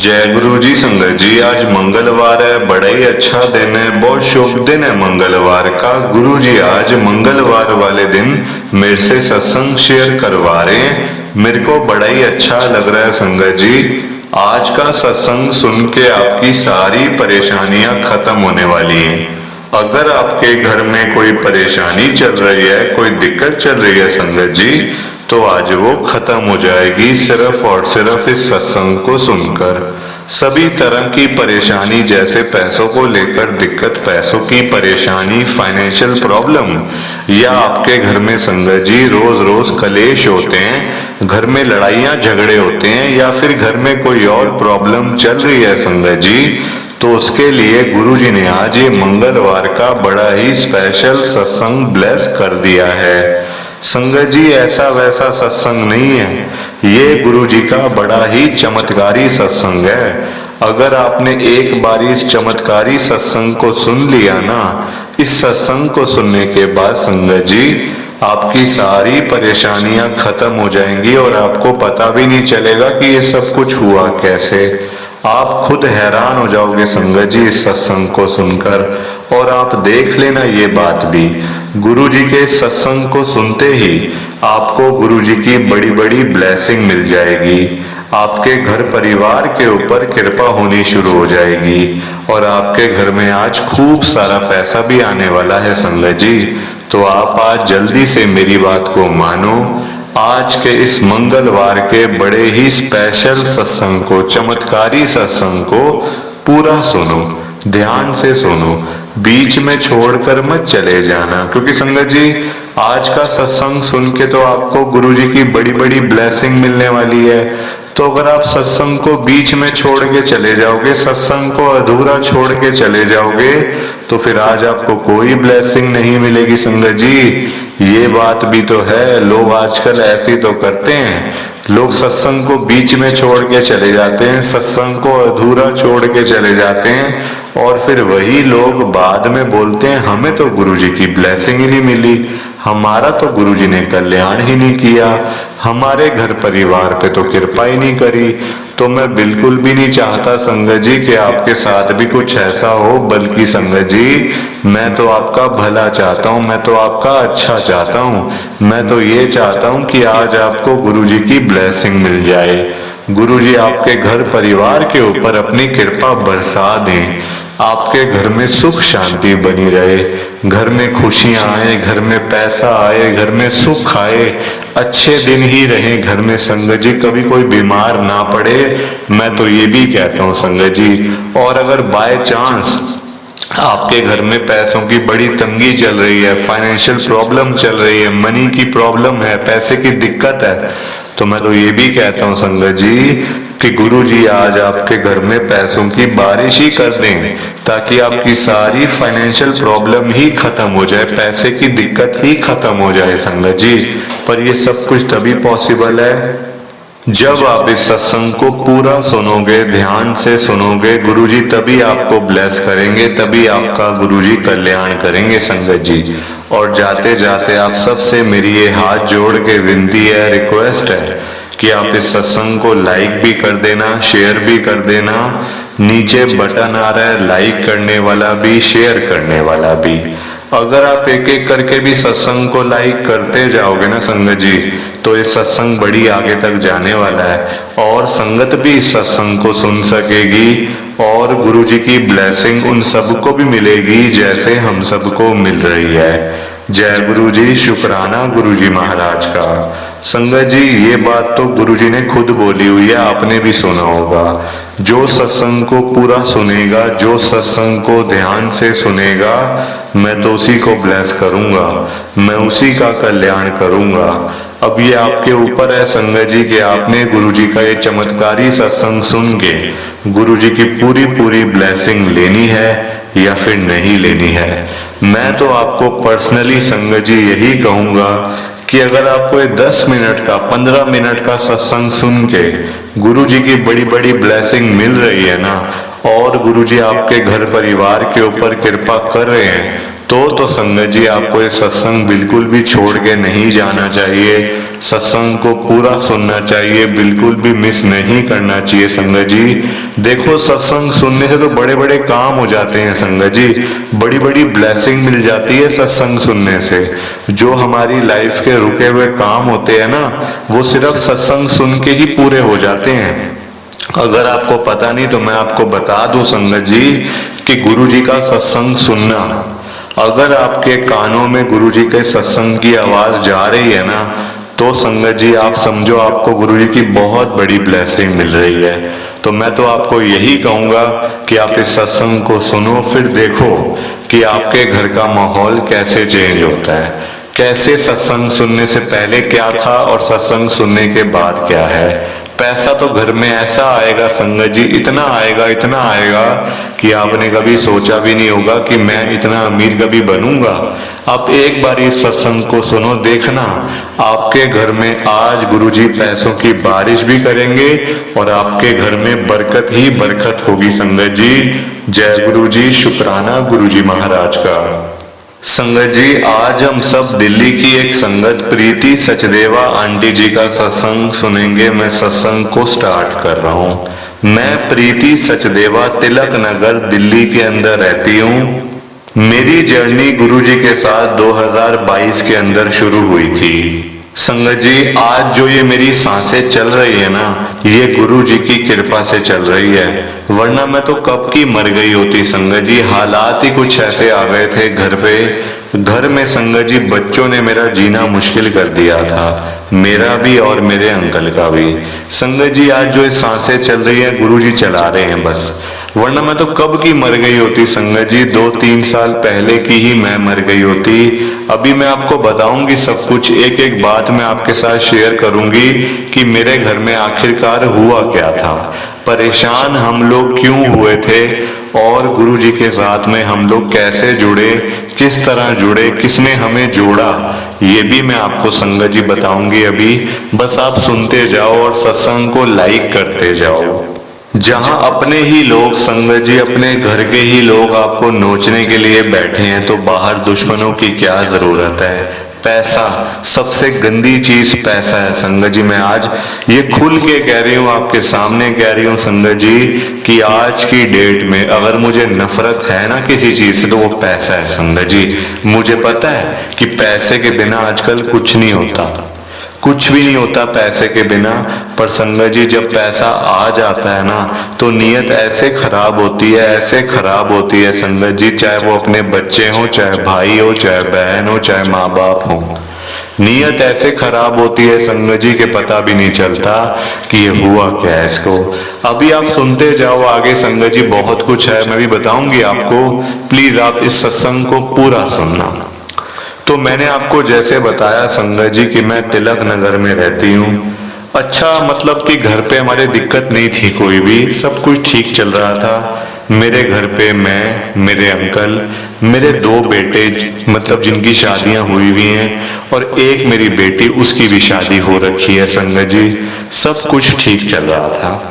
जय गुरु जी। संगत जी, आज मंगलवार है, बड़ा ही अच्छा दिन है, बहुत शुभ दिन है मंगलवार का। गुरु जी आज मंगलवार वाले दिन मेरे से सत्संग शेयर करवा रहे हैं। मेरे को बड़ा ही अच्छा लग रहा है संगत जी। आज का सत्संग सुन के आपकी सारी परेशानियां खत्म होने वाली हैं। अगर आपके घर में कोई परेशानी चल रही है, कोई दिक्कत चल रही है संगत जी, तो आज वो खत्म हो जाएगी सिर्फ और सिर्फ इस सत्संग को सुनकर। सभी तरह की परेशानी, जैसे पैसों को लेकर दिक्कत, पैसों की परेशानी, फाइनेंशियल प्रॉब्लम, या आपके घर में संगत जी रोज रोज कलेश होते हैं, घर में लड़ाइयां झगड़े होते हैं, या फिर घर में कोई और प्रॉब्लम चल रही है संगत जी, तो उसके लिए गुरु जी ने आज ये मंगलवार का बड़ा ही स्पेशल सत्संग ब्लेस कर दिया है। संगत जी ऐसा वैसा सत्संग नहीं है, ये गुरु जी का बड़ा ही चमत्कारी सत्संग है। अगर आपने एक बार इस चमत्कारी सत्संग को सुन लिया ना, इस सत्संग को सुनने के बाद संगत जी आपकी सारी परेशानियां खत्म हो जाएंगी और आपको पता भी नहीं चलेगा कि ये सब कुछ हुआ कैसे। आप खुद हैरान हो जाओगे संगत जी इस सत्संग को सुनकर। और आप देख लेना ये बात भी, गुरु जी के सत्संग को सुनते ही आपको गुरु जी की बड़ी बड़ी ब्लेसिंग मिल जाएगी। आपके घर परिवार के ऊपर कृपा होनी शुरू हो जाएगी और आपके घर में आज खूब सारा पैसा भी आने वाला है संगत जी। तो आप आज जल्दी से मेरी बात को मानो। आज के इस मंगलवार के बड़े ही स्पेशल सत्संग को, चमत्कारी सत्संग को पूरा सुनो, ध्यान से सुनो, बीच में छोड़कर मत चले जाना। क्योंकि संगत जी आज का सत्संग सुन के तो आपको गुरु जी की बड़ी बड़ी ब्लेसिंग मिलने वाली है। तो अगर आप सत्संग को बीच में छोड़ के चले जाओगे, सत्संग को अधूरा छोड़ के चले जाओगे, तो फिर आज आपको कोई ब्लेसिंग नहीं मिलेगी संगत जी। ये बात भी तो है, लोग आजकल ऐसे तो करते हैं, लोग सत्संग को बीच में छोड़ के चले जाते हैं, सत्संग को अधूरा छोड़ के चले जाते हैं, और फिर वही लोग बाद में बोलते हैं हमें तो गुरु जी की ब्लेसिंग ही नहीं मिली, हमारा तो गुरु जी ने कल्याण ही नहीं किया, हमारे घर परिवार पे तो कृपा ही नहीं करी। तो मैं बिल्कुल भी नहीं चाहता संगत जी कि आपके साथ भी कुछ ऐसा हो, बल्कि संगत जी मैं तो आपका भला चाहता हूँ, मैं तो आपका अच्छा चाहता हूँ। मैं तो ये चाहता हूँ कि आज आपको गुरु जी की ब्लेसिंग मिल जाए, गुरु जी आपके घर परिवार के ऊपर अपनी कृपा बरसा दें, आपके घर में सुख शांति बनी रहे, घर में खुशियां आए, घर में पैसा आए, घर में सुख आए, अच्छे दिन ही रहे घर में संगत जी, कभी कोई बीमार ना पड़े। मैं तो ये भी कहता हूँ संगत जी। और अगर बाय चांस आपके घर में पैसों की बड़ी तंगी चल रही है, फाइनेंशियल प्रॉब्लम चल रही है, मनी की प्रॉब्लम है, पैसे की दिक्कत है, तो मैं तो ये भी कहता हूँ संगत जी कि गुरु जी आज आपके घर में पैसों की बारिश ही कर दें, ताकि आपकी सारी फाइनेंशियल प्रॉब्लम ही खत्म हो जाए, पैसे की दिक्कत ही खत्म हो जाए संगत जी। पर ये सब कुछ तभी पॉसिबल है जब आप इस सत्संग को पूरा सुनोगे, ध्यान से सुनोगे। गुरु जी तभी आपको ब्लेस करेंगे, तभी आपका गुरु जी कल्याण करेंगे संगत जी। और जाते जाते आप सबसे मेरी ये हाथ जोड़ के विनती है, रिक्वेस्ट है कि आप इस सत्संग को लाइक भी कर देना, शेयर भी कर देना। नीचे बटन आ रहा है लाइक करने वाला भी, शेयर करने वाला भी। अगर आप एक एक करके भी सत्संग को लाइक करते जाओगे ना संगत जी, तो ये सत्संग बड़ी आगे तक जाने वाला है और संगत भी इस सत्संग को सुन सकेगी और गुरु जी की ब्लेसिंग उन सबको भी मिलेगी जैसे हम सबको मिल रही है। जय गुरु जी, शुक्राना गुरु जी महाराज का। संगत जी ये बात तो गुरु जी ने खुद बोली हुई है, आपने भी सुना होगा। जो सत्संग को पूरा सुनेगा, जो सत्संग को ध्यान से सुनेगा, मैं तो उसी को ब्लेस करूंगा, मैं उसी का कल्याण करूंगा। अब ये आपके ऊपर है संगत जी कि आपने गुरु जी का ये चमत्कारी सत्संग सुन के गुरु जी की पूरी पूरी ब्लेसिंग लेनी है या फिर नहीं लेनी है। मैं तो आपको पर्सनली संगत जी यही कहूंगा कि अगर आपको ये 10 मिनट का, 15 मिनट का सत्संग सुन के गुरु जी की बड़ी बड़ी ब्लेसिंग मिल रही है ना, और गुरु जी आपके घर परिवार के ऊपर कृपा कर रहे हैं, तो संगत जी आपको ये सत्संग बिल्कुल भी छोड़ के नहीं जाना चाहिए। सत्संग को पूरा सुनना चाहिए, बिल्कुल भी मिस नहीं करना चाहिए संगत जी। देखो सत्संग सुनने से तो बड़े बड़े काम हो जाते हैं संगत जी, बड़ी बड़ी ब्लेसिंग मिल जाती है सत्संग सुनने से। जो हमारी लाइफ के रुके हुए काम होते हैं ना, वो सिर्फ सत्संग सुन के ही पूरे हो जाते हैं। अगर आपको पता नहीं तो मैं आपको बता दूं संगत जी कि गुरु जी का सत्संग सुनना, अगर आपके कानों में गुरु जी के सत्संग की आवाज जा रही है ना, तो संगत जी आप समझो आपको गुरु जी की बहुत बड़ी ब्लेसिंग मिल रही है। तो मैं तो आपको यही कहूंगा कि आप इस सत्संग को सुनो, फिर देखो कि आपके घर का माहौल कैसे चेंज होता है, कैसे सत्संग सुनने से पहले क्या था और सत्संग सुनने के बाद क्या है। पैसा तो घर में ऐसा आएगा संगत जी, इतना आएगा कि आपने कभी सोचा भी नहीं होगा कि मैं इतना अमीर कभी बनूंगा। आप एक बार इस सत्संग को सुनो, देखना आपके घर में आज गुरुजी पैसों की बारिश भी करेंगे और आपके घर में बरकत ही बरकत होगी संगत जी। जय गुरु जी, शुक्राना गुरु जी महाराज का। संगत जी आज हम सब दिल्ली की एक संगत प्रीति सचदेवा आंटी जी का सत्संग सुनेंगे। मैं सत्संग को स्टार्ट कर रहा हूँ। मैं प्रीति सचदेवा तिलक नगर दिल्ली के अंदर रहती हूँ। मेरी जर्नी गुरुजी के साथ 2022 के अंदर शुरू हुई थी। संगत जी आज जो ये मेरी सांसें चल रही है ना, ये गुरु जी की कृपा से चल रही है, वरना मैं तो कब की मर गई होती संगत जी। हालात ही कुछ ऐसे आ गए थे घर पे, घर में संगत जी बच्चों ने मेरा जीना मुश्किल कर दिया था, मेरा भी और मेरे अंकल का भी। संगत जी आज जो ये सांसें चल रही है गुरु जी चला रहे हैं बस, वरना मैं तो कब की मर गई होती संगत जी। 2-3 साल पहले की ही मैं मर गई होती। अभी मैं आपको बताऊंगी सब कुछ, एक एक बात मैं आपके साथ शेयर करूंगी कि मेरे घर में आखिरकार हुआ क्या था, परेशान हम लोग क्यों हुए थे और गुरु जी के साथ में हम लोग कैसे जुड़े, किस तरह जुड़े, किसने हमें जोड़ा, ये भी मैं आपको संगत जी बताऊंगी। अभी बस आप सुनते जाओ और सत्संग को लाइक करते जाओ। जहां अपने ही लोग संगत जी, अपने घर के ही लोग आपको नोचने के लिए बैठे हैं, तो बाहर दुश्मनों की क्या जरूरत है। पैसा, सबसे गंदी चीज पैसा है संगत जी। मैं आज ये खुल के कह रही हूँ, आपके सामने कह रही हूँ संगत जी कि आज की डेट में अगर मुझे नफरत है ना किसी चीज से, तो वो पैसा है संगत जी। मुझे पता है कि पैसे के बिना आजकल कुछ नहीं होता, कुछ भी नहीं होता पैसे के बिना। पर संगत जी जब पैसा आ जाता है ना, तो नीयत ऐसे खराब होती है, ऐसे खराब होती है संगत जी, चाहे वो अपने बच्चे हो, चाहे भाई हो, चाहे बहन हो, चाहे माँ बाप हो, नीयत ऐसे खराब होती है संगत जी के पता भी नहीं चलता कि ये हुआ क्या है इसको। अभी आप सुनते जाओ आगे संगत जी, बहुत कुछ है, मैं भी बताऊंगी आपको। प्लीज आप इस सत्संग को पूरा सुनना। तो मैंने आपको जैसे बताया संगत जी कि मैं तिलक नगर में रहती हूँ। अच्छा मतलब कि घर पे हमारे दिक्कत नहीं थी कोई भी, सब कुछ ठीक चल रहा था। मेरे घर पे मैं, मेरे अंकल, मेरे 2 बेटे मतलब जिनकी शादियां हुई हुई हैं, और एक मेरी बेटी, उसकी भी शादी हो रखी है संगत जी। सब कुछ ठीक चल रहा था।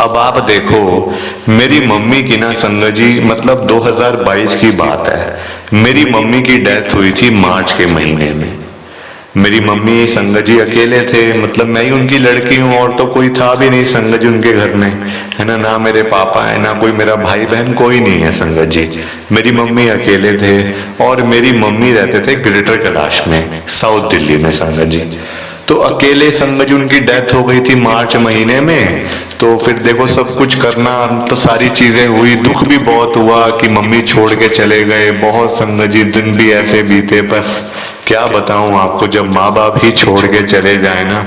अब आप देखो मेरी मम्मी की ना संगत जी, मतलब 2022 की बात है, मेरी मम्मी की डेथ हुई थी मार्च के महीने में। मेरी मम्मी संगत जी अकेले थे, मतलब मैं ही उनकी लड़की हूँ और तो कोई था भी नहीं संगत जी उनके घर में, है ना। ना मेरे पापा है, ना कोई मेरा भाई बहन, कोई नहीं है संगत जी। मेरी मम्मी अकेले थे और मेरी मम्मी रहते थे ग्रेटर कैलाश में, साउथ दिल्ली में संगत जी। तो अकेले संगत जी उनकी डेथ हो गई थी मार्च महीने में। तो फिर देखो सब कुछ करना, तो सारी चीजें हुई, दुख भी बहुत हुआ कि मम्मी छोड़ के चले गए। बहुत संगत जी दिन भी ऐसे बीते, बस क्या बताऊं आपको, जब माँ बाप ही छोड़ के चले जाए ना,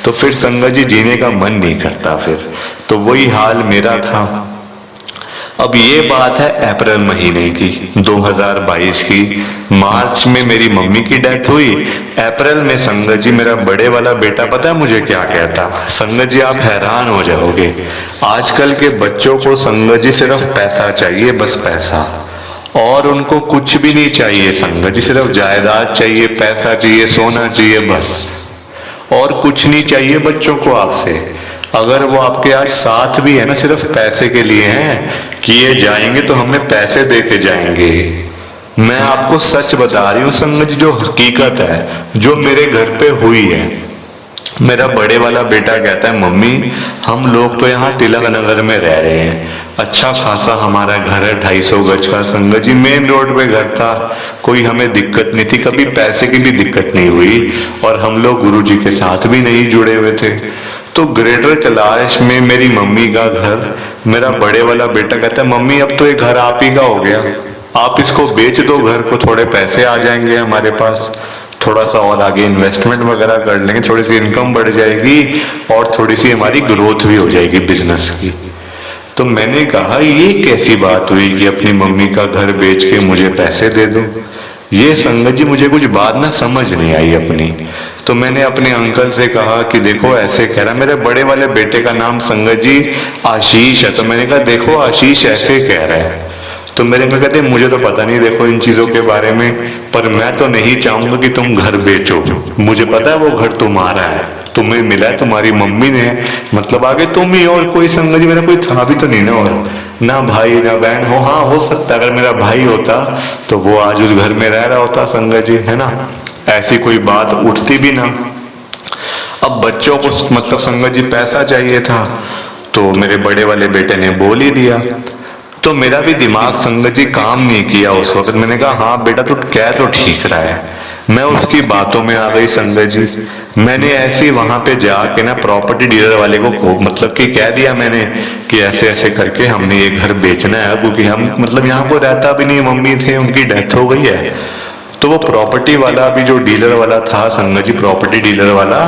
तो फिर संगत जी जीने का मन नहीं करता फिर। तो वही हाल मेरा था। अब ये बात है अप्रैल महीने की 2022 की। मार्च में मेरी मम्मी की डेथ हुई, अप्रैल में संगत जी मेरा बड़े वाला बेटा पता है मुझे क्या कहता, संगत जी आप हैरान हो जाओगे। आजकल के बच्चों को संगत जी सिर्फ पैसा चाहिए, बस पैसा, और उनको कुछ भी नहीं चाहिए संगत जी, सिर्फ जायदाद चाहिए, पैसा चाहिए, सोना चाहिए बस, और कुछ नहीं चाहिए बच्चों को आपसे। अगर वो आपके आज साथ भी है ना, सिर्फ पैसे के लिए हैं कि ये जाएंगे तो हमें पैसे दे के जाएंगे। मैं आपको सच बता रही हूँ संगत जी, जो हकीकत है, जो मेरे घर पे हुई है। मेरा बड़े वाला बेटा कहता है मम्मी हम लोग तो यहाँ तिलक नगर में रह रहे हैं, अच्छा खासा हमारा घर है, 250 गज का। संगत जी मेन रोड पे घर था, कोई हमें दिक्कत नहीं थी, कभी पैसे की भी दिक्कत नहीं हुई, और हम लोग गुरुजी के साथ भी नहीं जुड़े हुए थे। तो ग्रेटर कैलाश में मेरी मम्मी का घर, मेरा बड़े वाला बेटा कहता है मम्मी अब तो ये घर आप ही का हो गया, आप इसको बेच दो घर को, थोड़े पैसे आ जाएंगे हमारे पास, थोड़ा सा और आगे इन्वेस्टमेंट वगैरह कर लेंगे, थोड़ी सी इनकम बढ़ जाएगी और थोड़ी सी हमारी ग्रोथ भी हो जाएगी बिजनेस की। तो मैंने कहा ये कैसी बात हुई कि अपनी मम्मी का घर बेच के मुझे पैसे दे दो। ये संगत जी मुझे कुछ बात ना समझ नहीं आई अपनी। तो मैंने अपने अंकल से कहा कि देखो ऐसे कह रहा, मेरे बड़े वाले बेटे का नाम संगत जी आशीष है। तो मैंने कहा देखो आशीष ऐसे कह रहा है। तो मेरे में कहते मुझे तो पता नहीं देखो इन चीजों के बारे में, पर मैं तो नहीं चाहूंगा कि तुम घर बेचो, मुझे पता है वो घर तुम्हारा है, तुम्हें मिला है, तुम्हारी मम्मी ने, मतलब आगे तुम ही, और कोई संगत जी मेरा कोई था भी तो नहीं ना, और ना भाई ना बहन हो। हाँ हो सकता है अगर मेरा भाई होता तो वो आज उस घर में रह रहा होता संगत जी, है ना, ऐसी कोई बात उठती भी ना। अब बच्चों को मतलब संगत जी पैसा चाहिए था, तो मेरे बड़े वाले बेटे ने बोल ही दिया। तो मेरा भी दिमाग संगत जी काम नहीं किया उस वक्त। मैंने कहा हाँ बेटा तू कह तो ठीक रहा है, मैं उसकी बातों में आ गई संगत जी। मैंने ऐसे वहां पे जाके ना प्रॉपर्टी डीलर वाले को मतलब कि कह दिया मैंने कि ऐसे ऐसे करके हमने ये घर बेचना है, क्योंकि हम मतलब यहाँ को रहता भी नहीं, मम्मी थे उनकी डेथ हो गई है। तो वो प्रॉपर्टी वाला भी जो डीलर वाला था संगत जी, प्रॉपर्टी डीलर वाला,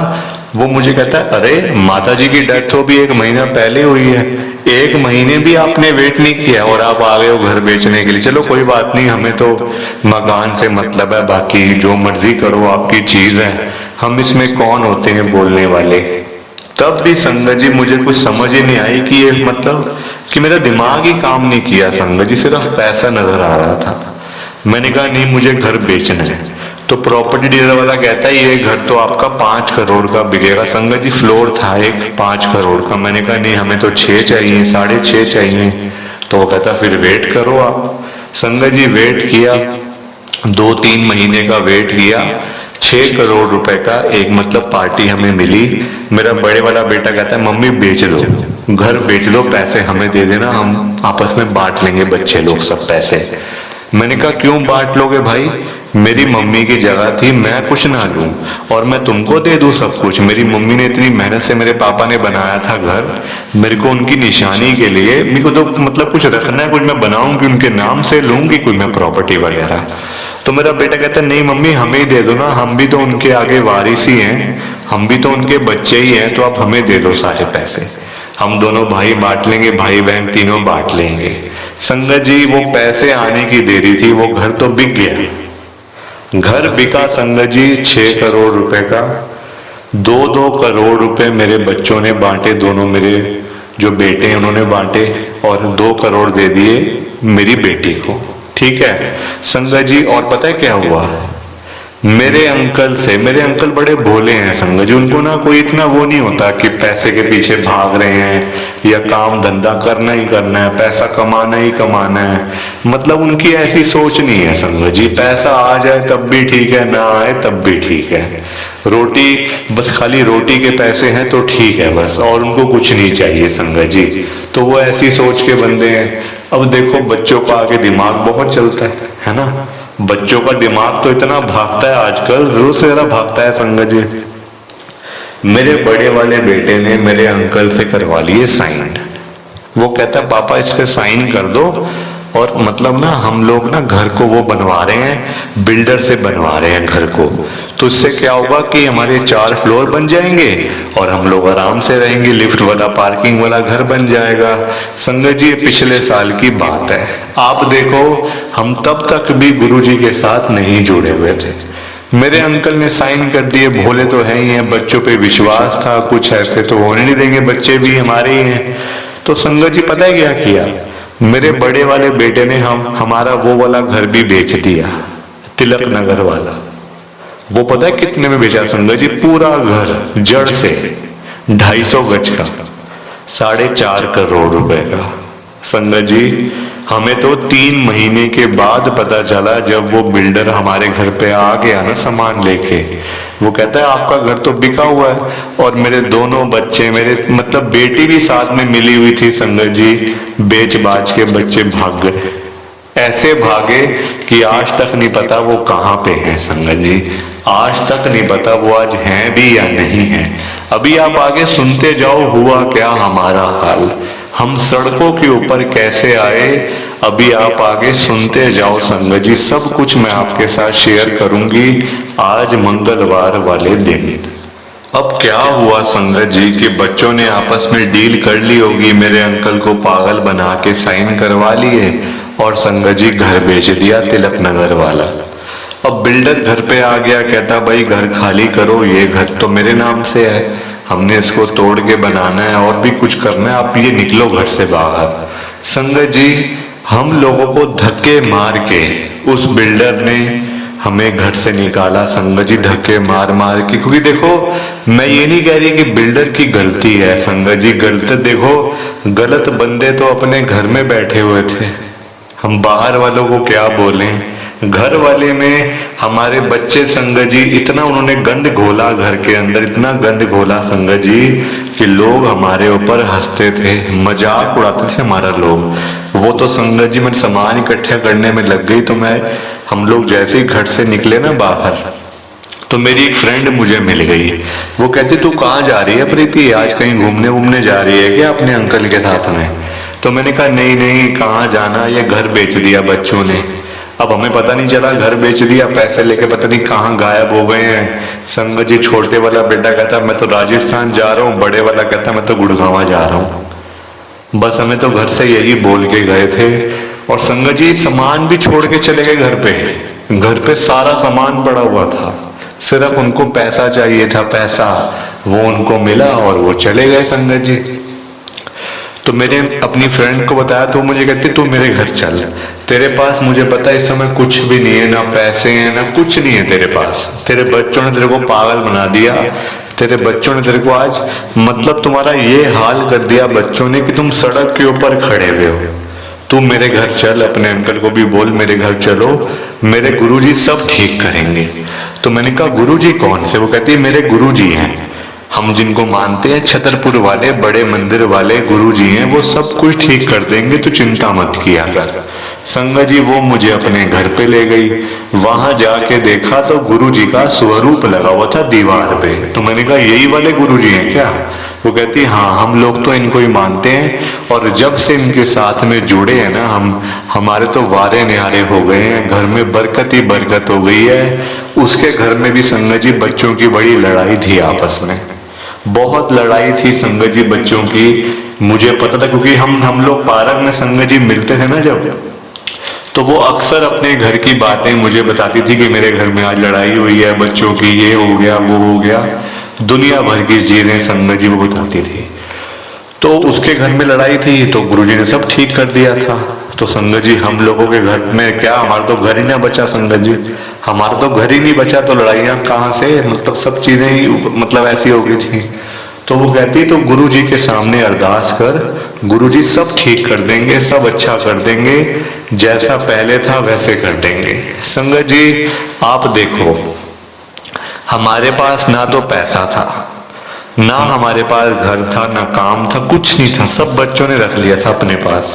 वो मुझे कहता है अरे माता जी की डेथ हो भी 1 महीना पहले हुई है, 1 महीने भी आपने वेट नहीं किया और आप आ गए हो घर बेचने के लिए। चलो कोई बात नहीं, हमें तो मकान से मतलब है, बाकी जो मर्जी करो आपकी चीज है, हम इसमें कौन होते हैं बोलने वाले। तब भी संगत जी मुझे कुछ समझ ही नहीं आई कि ये मतलब कि मेरा दिमाग ही काम नहीं किया संगत जी, सिर्फ पैसा नजर आ रहा था। मैंने कहा नहीं मुझे घर बेचना है। तो प्रॉपर्टी डीलर वाला कहता है ये घर तो आपका 5 करोड़ का बिकेगा। संगत जी फ्लोर था एक 5 करोड़ का। मैंने कहा नहीं हमें तो 6 चाहिए, 6.5 चाहिए। तो वो कहता फिर वेट करो आप। संगत जी वेट किया, 2-3 महीने का वेट किया, 6 करोड़ रुपए का एक मतलब पार्टी हमें मिली। मेरा बड़े वाला बेटा कहता है मम्मी बेच दो, घर बेच दो, पैसे हमें दे देना, हम आपस में बांट लेंगे बच्चे लोग सब पैसे। मैंने कहा क्यों बांट लोगे भाई, मेरी मम्मी की जगह थी, मैं कुछ ना लूं और मैं तुमको दे दूं सब कुछ। मेरी मम्मी ने इतनी मेहनत से मेरे पापा ने बनाया था घर, मेरे को उनकी निशानी के लिए, मेरे को तो मतलब कुछ रखना है, कुछ मैं बनाऊंगी उनके नाम से, लूंगी कोई मैं प्रॉपर्टी वगैरह। तो मेरा बेटा कहता है नहीं मम्मी हमें ही दे दो ना, हम भी तो उनके आगे वारिस ही हैं, हम भी तो उनके बच्चे ही हैं, तो आप हमें दे दो सारे पैसे, हम दोनों भाई बांट लेंगे, भाई बहन तीनों बांट लेंगे। संगत जी वो पैसे आने की देरी थी, वो घर तो बिक गया। घर बिका संगत जी 6 करोड़ रुपए का। 2-2 करोड़ रुपए मेरे बच्चों ने बांटे, दोनों मेरे जो बेटे हैं उन्होंने बांटे, और 2 करोड़ दे दिए मेरी बेटी को। ठीक है संगत जी, और पता है क्या हुआ, मेरे अंकल बड़े भोले हैं संगत जी, उनको ना कोई इतना वो नहीं होता कि पैसे के पीछे भाग रहे हैं या काम धंधा करना ही करना है, पैसा कमाना ही कमाना है, मतलब उनकी ऐसी सोच नहीं है संगत जी। पैसा आ जाए तब भी ठीक है, ना आए तब भी ठीक है, रोटी बस खाली रोटी के पैसे हैं तो ठीक है बस, और उनको कुछ नहीं चाहिए संगत जी। तो वो ऐसी सोच के बंदे हैं। अब देखो बच्चों का आगे दिमाग बहुत चलता है ना, बच्चों का दिमाग तो इतना भागता है आजकल, जरूर से ज्यादा भागता है संगत जी। मेरे बड़े वाले बेटे ने मेरे अंकल से करवा लिए साइन। वो कहता है पापा इस पे साइन कर दो, और मतलब ना हम लोग ना घर को वो बनवा रहे हैं, बिल्डर से बनवा रहे हैं घर को, तो इससे क्या होगा कि हमारे 4 फ्लोर बन जाएंगे और हम लोग आराम से रहेंगे, लिफ्ट वाला पार्किंग वाला घर बन जाएगा। संगत जी पिछले साल की बात है, आप देखो हम तब तक भी गुरुजी के साथ नहीं जुड़े हुए थे। मेरे अंकल ने साइन कर दिए, भोले तो है ही हैं, बच्चों पे विश्वास था, कुछ ऐसे तो होने नहीं देंगे, बच्चे भी हमारे ही हैं। तो संगत जी पता है क्या किया, मेरे बड़े वाले बेटे ने हमारा वो वाला घर भी बेच दिया, तिलक नगर वाला। वो पता है कितने में बेचा संगत जी, पूरा घर जड़ से 250 गज का, 4.5 करोड़ रुपए का। संगत जी हमें तो 3 महीने के बाद पता चला, जब वो बिल्डर हमारे घर पे आ गया ना सामान लेके। वो कहता है आपका घर तो बिका हुआ है, और मेरे दोनों बच्चे, मेरे मतलब बेटी भी साथ में मिली हुई थी संगत जी, बेच बाच के बच्चे भाग गए। ऐसे भागे कि आज तक नहीं पता वो कहाँ पे हैं संगत जी, आज तक नहीं पता वो आज हैं भी या नहीं है। अभी आप आगे सुनते जाओ हुआ क्या हमारा हाल, हम सड़कों के ऊपर कैसे आए, अभी आप आगे सुनते जाओ संगत जी। सब कुछ मैं आपके साथ शेयर करूंगी आज मंगलवार वाले दिन। अब क्या हुआ संगत जी कि बच्चों ने आपस में डील कर ली होगी, मेरे अंकल को पागल बना के साइन करवा लिए, और संगत जी घर बेच दिया तिलक नगर वाला। अब बिल्डर घर पे आ गया, कहता भाई घर खाली करो, ये घर तो मेरे नाम से है, हमने इसको तोड़ के बनाना है और भी कुछ करना है, आप ये निकलो घर से बाहर। संगत जी हम लोगों को धक्के मार के उस बिल्डर ने हमें घर से निकाला संगत जी, धक्के मार मार के। क्योंकि देखो मैं ये नहीं कह रही कि बिल्डर की गलती है संगत जी, गलत देखो, गलत बंदे तो अपने घर में बैठे हुए थे, हम बाहर वालों को क्या बोलें। घर वाले में हमारे बच्चे संगत जी इतना उन्होंने गंद घोला घर के अंदर, इतना गंद घोला संगत जी कि लोग हमारे ऊपर हंसते थे, मजाक उड़ाते थे हमारा लोग। वो तो संगत जी मैं सामान इकट्ठा करने में लग गई, तो हम लोग जैसे ही घर से निकले ना बाहर, तो मेरी एक फ्रेंड मुझे मिल गई। वो कहती तू कहाँ जा रही है प्रीति, आज कहीं घूमने वूमने जा रही है क्या अपने अंकल के साथ में। तो मैंने कहा नहीं नहीं कहाँ जाना, ये घर बेच दिया बच्चों ने। अब हमें पता नहीं चला, घर बेच दिया, पैसे लेके पता नहीं कहाँ गायब हो गए हैं। संगत जी छोटे वाला बेटा कहता मैं तो राजस्थान जा रहा हूँ, बड़े वाला कहता मैं तो गुड़गांव जा रहा हूँ। बस हमें तो घर से यही बोल के गए थे। और संगत जी सामान भी छोड़ के चले गए घर पे, घर पे सारा सामान पड़ा हुआ था, सिर्फ उनको पैसा चाहिए था, पैसा वो उनको मिला और वो चले गए संगत जी। तो मैंने अपनी फ्रेंड को बताया, तो मुझे कहती तू मेरे घर चल, तेरे पास मुझे पता है इस समय कुछ भी नहीं है, ना पैसे हैं ना कुछ नहीं है तेरे पास, तेरे बच्चों ने तेरे को पागल बना दिया, तेरे बच्चों ने तेरे को आज मतलब तुम्हारा ये हाल कर दिया बच्चों ने कि तुम सड़क के ऊपर खड़े हुए हो, तू मेरे घर चल, अपने अंकल को भी बोल मेरे घर चलो, मेरे गुरुजी सब ठीक करेंगे। तो मैंने कहा गुरुजी कौन से? वो कहती है मेरे गुरुजी हैं, हम जिनको मानते हैं छतरपुर वाले बड़े मंदिर वाले गुरुजी हैं, वो सब कुछ ठीक कर देंगे, तो चिंता मत किया कर। संगत जी वो मुझे अपने घर पे ले गई, वहां जाके देखा तो गुरुजी का स्वरूप लगा हुआ था दीवार पे। तो मैंने कहा यही वाले गुरुजी हैं क्या? वो कहती हाँ हम लोग तो इनको ही मानते हैं, और जब से इनके साथ में जुड़े हैं ना हमारे तो वारे न्यारे हो गए हैं, घर में बरकत ही बरकत हो गई है। उसके घर में भी संगत जी बच्चों की बड़ी लड़ाई थी, आपस में बहुत लड़ाई थी संगत जी बच्चों की, मुझे पता था क्योंकि हम लोग पार्क में संगत जी मिलते थे ना जब, तो वो अक्सर अपने घर की बातें मुझे बताती थी कि मेरे घर में आज लड़ाई हुई है बच्चों की, ये हो गया वो हो गया, दुनिया भर की चीजें संगत जी वो बताती थी। तो उसके घर में लड़ाई थी तो गुरुजी ने सब ठीक कर दिया था। तो संगत जी हम लोगों के घर में क्या, हमारा तो घर ही ना बचा संगत जी, हमारा तो घर ही नहीं बचा, तो लड़ाइयाँ कहाँ से, मतलब सब चीजें ही मतलब ऐसी हो गई थी। तो वो कहती तो गुरुजी के सामने अरदास कर, गुरुजी सब ठीक कर देंगे, सब अच्छा कर देंगे, जैसा पहले था वैसे कर देंगे। संगत जी आप देखो हमारे पास ना तो पैसा था, ना हमारे पास घर था, ना काम था, कुछ नहीं था, सब बच्चों ने रख लिया था अपने पास।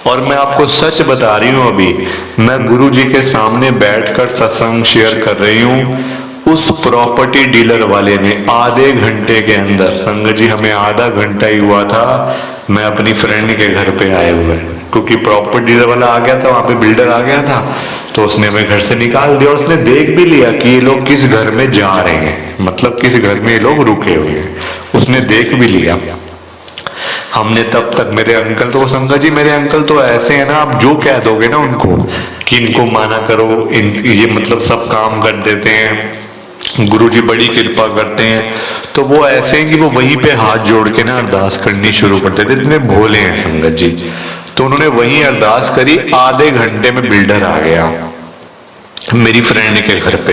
और मैं आपको सच बता रही हूँ, अभी मैं गुरुजी के सामने बैठकर सत्संग शेयर कर रही हूँ, उस प्रॉपर्टी डीलर वाले ने आधे घंटे के अंदर, संगत जी हमें आधा घंटा ही हुआ था, मैं अपनी फ्रेंड के घर पे आए हुए, क्योंकि प्रॉपर्टी डीलर वाला आ गया था, वहां पे बिल्डर आ गया था, तो उसने हमें घर से निकाल दिया। उसने देख भी लिया कि ये लोग किस घर में जा रहे हैं, मतलब किस घर में ये लोग रुके हुए हैं, उसने देख भी लिया। हमने तब तक मेरे अंकल तो, संगत जी मेरे अंकल तो ऐसे हैं ना, आप जो कह दोगे ना उनको कि इनको माना करो, ये मतलब सब काम कर देते हैं, गुरुजी बड़ी कृपा करते हैं, तो वो ऐसे हैं कि वो वहीं पे हाथ जोड़ के ना अरदास करनी शुरू कर देते, इतने भोले हैं संगत जी। तो उन्होंने वहीं अरदास करी, आधे घंटे में बिल्डर आ गया मेरी फ्रेंड के घर पे,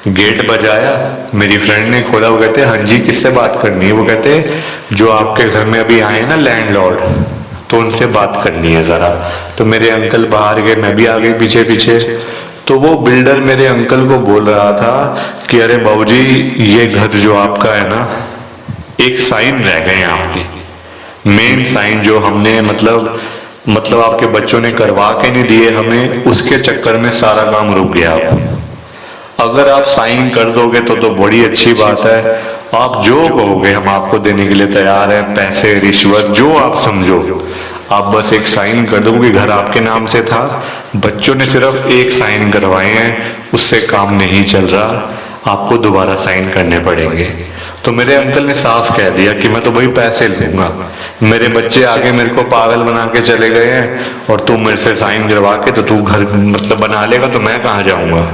गेट बजाया, मेरी फ्रेंड ने खोला, वो कहते हाँ जी किससे बात करनी है? वो कहते जो आपके घर में अभी आए ना लैंडलॉर्ड, तो उनसे बात करनी है ज़रा। तो मेरे अंकल बाहर गए, मैं भी आ गई पीछे पीछे। तो वो बिल्डर मेरे अंकल को बोल रहा था कि अरे बाबूजी, ये घर जो आपका है ना, एक साइन रह गए हैं आपके, मेन साइन जो हमने मतलब आपके बच्चों ने करवा के नहीं दिए हमें, उसके चक्कर में सारा काम रुक गया। अगर आप साइन कर दोगे तो बड़ी अच्छी बात है। आप जो कहोगे हम आपको देने के लिए तैयार हैं, पैसे, रिश्वत, जो आप समझो। आप बस एक साइन कर दो, क्योंकि घर आपके नाम से था, बच्चों ने सिर्फ एक साइन करवाए हैं, उससे काम नहीं चल रहा, आपको दोबारा साइन करने पड़ेंगे। तो मेरे अंकल ने साफ कह दिया कि मैं तो वही पैसे लूंगा, मेरे बच्चे आगे मेरे को पागल बना के चले गए हैं, और तू मेरे से साइन करवा के तो तू घर बना लेगा, तो मैं कहाँ जाऊंगा,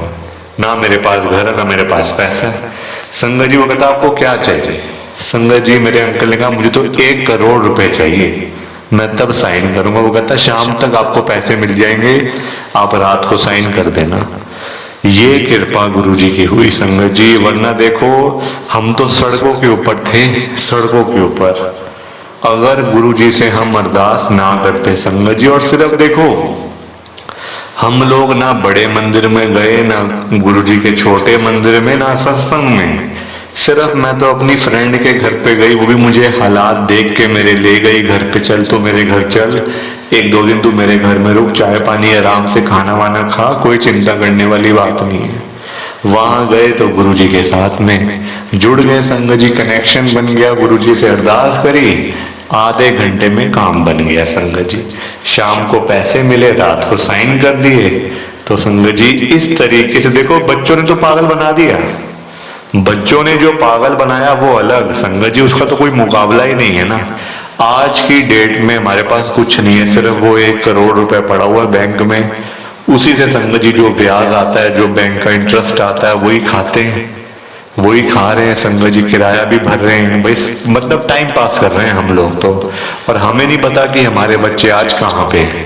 ना मेरे पास घर है ना मेरे पास पैसा है। संगत जी वो कहता आपको क्या चाहिए? संगत जी मेरे अंकल ने कहा मुझे तो 1 करोड़ रुपए चाहिए, मैं तब साइन करूंगा। वो कहता शाम तक आपको पैसे मिल जाएंगे, आप रात को साइन कर देना। ये कृपा गुरुजी की हुई संगत जी, वरना देखो हम तो सड़कों के ऊपर थे, सड़कों के ऊपर। अगर गुरुजी से हम अरदास ना करते संगत जी, और सिर्फ देखो हम लोग ना बड़े मंदिर में गए, ना गुरुजी के छोटे मंदिर में, ना सत्संग में, सिर्फ मैं तो अपनी फ्रेंड के घर पे गई, वो भी मुझे हालात देख के मेरे ले गई, घर पे चल, तो मेरे घर चल, 1-2 दिन तू मेरे घर में रुक, चाय पानी आराम से खाना वाना खा, कोई चिंता करने वाली बात नहीं है। वहां गए तो गुरुजी के साथ में जुड़ गए संगत जी, कनेक्शन बन गया, गुरुजी से अरदास करी, आधे घंटे में काम बन गया संगत जी। शाम को पैसे मिले, रात को साइन कर दिए। तो संगत जी इस तरीके से देखो, बच्चों ने तो पागल बना दिया, बच्चों ने जो पागल बनाया वो अलग संगत जी, उसका तो कोई मुकाबला ही नहीं है ना। आज की डेट में हमारे पास कुछ नहीं है, सिर्फ वो 1 करोड़ रुपए पड़ा हुआ है बैंक में, उसी से संगत जी जो ब्याज आता है, जो बैंक का इंटरेस्ट आता है, वही खाते हैं, वही खा रहे हैं संगत जी, किराया भी भर रहे हैं, बस टाइम पास कर रहे हैं हम लोग तो। और हमें नहीं पता कि हमारे बच्चे आज कहाँ पे हैं।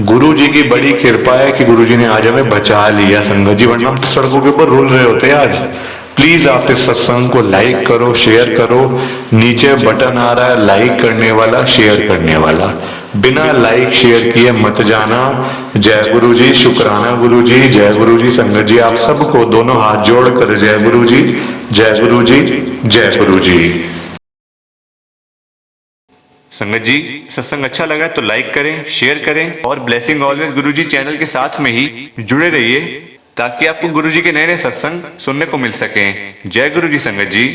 गुरु जी की बड़ी कृपा है कि गुरु जी ने आज हमें बचा लिया संगत जी, वरना हम सड़कों के ऊपर रुल रहे होते आज। प्लीज आप इस सत्संग को लाइक करो, शेयर करो, नीचे बटन आ रहा है लाइक करने वाला, शेयर करने वाला, बिना लाइक शेयर किए मत जाना। जय गुरु जी, शुक्राना गुरु जी, जय गुरु जी। संगत जी आप सबको दोनों हाथ जोड़कर जय गुरु जी, जय गुरु जी, जय गुरु जी। संगत जी सत्संग अच्छा लगा तो लाइक करें, शेयर करें, और ब्लेसिंग ऑलवेज गुरु जी चैनल के साथ में ही जुड़े रहिए, ताकि आपको गुरु जी के नए नए सत्संग सुनने को मिल सके। जय गुरु जी संगत जी।